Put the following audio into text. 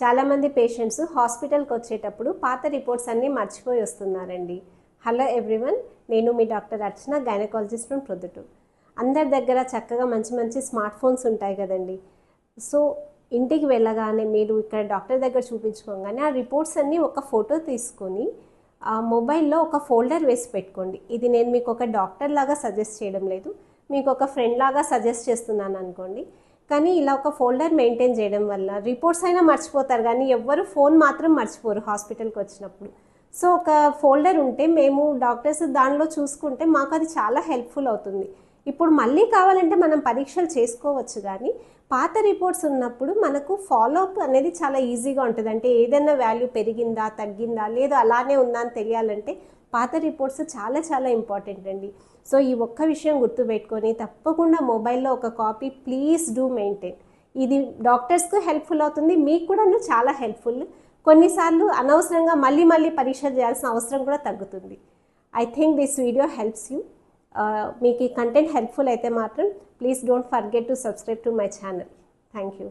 చాలామంది పేషెంట్స్ హాస్పిటల్కి వచ్చేటప్పుడు పాత రిపోర్ట్స్ అన్నీ మర్చిపోయి వస్తున్నారండి. హలో ఎవ్రీవన్, నేను మీ doctor Archana, gynaecologist from Proddatur. అందరి దగ్గర చక్కగా మంచి మంచి స్మార్ట్ ఫోన్స్ ఉంటాయి కదండి. సో ఇంటికి వెళ్ళగానే మీరు ఇక్కడ డాక్టర్ దగ్గర చూపించుకోగానే ఆ రిపోర్ట్స్ అన్నీ ఒక ఫోటో తీసుకొని ఆ మొబైల్లో ఒక ఫోల్డర్ వేసి పెట్టుకోండి. ఇది నేను మీకు ఒక డాక్టర్ లాగా సజెస్ట్ చేయడం లేదు, మీకు ఒక ఫ్రెండ్ లాగా సజెస్ట్ చేస్తున్నాను అనుకోండి. కానీ ఇలా ఒక ఫోల్డర్ మెయింటైన్ చేయడం వల్ల రిపోర్ట్స్ అయినా మర్చిపోతారు, కానీ ఎవ్వరు ఫోన్ మాత్రం మర్చిపోరు హాస్పిటల్కి వచ్చినప్పుడు. సో ఒక ఫోల్డర్ ఉంటే మేము డాక్టర్స్ దానిలో చూసుకుంటే మాకు అది చాలా హెల్ప్ఫుల్ అవుతుంది. ఇప్పుడు మళ్ళీ కావాలంటే మనం పరీక్షలు చేసుకోవచ్చు, కానీ పాత రిపోర్ట్స్ ఉన్నప్పుడు మనకు ఫాలోఅప్ అనేది చాలా ఈజీగా ఉంటుంది. అంటే ఏదైనా వాల్యూ పెరిగిందా తగ్గిందా లేదా అలానే ఉందా అని తెలియాలంటే పాత రిపోర్ట్స్ చాలా చాలా ఇంపార్టెంట్ అండి. సో ఈ ఒక్క విషయం గుర్తుపెట్టుకొని తప్పకుండా మొబైల్లో ఒక కాపీ ప్లీజ్ డూ మెయింటైన్. ఇది డాక్టర్స్కు హెల్ప్ఫుల్ అవుతుంది, మీకు కూడా చాలా హెల్ప్ఫుల్. కొన్నిసార్లు అనవసరంగా మళ్ళీ మళ్ళీ పరీక్ష చేయాల్సిన అవసరం కూడా తగ్గుతుంది. I think this video helps you. మీకు ఈ కంటెంట్ హెల్ప్ఫుల్ అయితే మాత్రం please don't forget to subscribe to my channel. Thank you.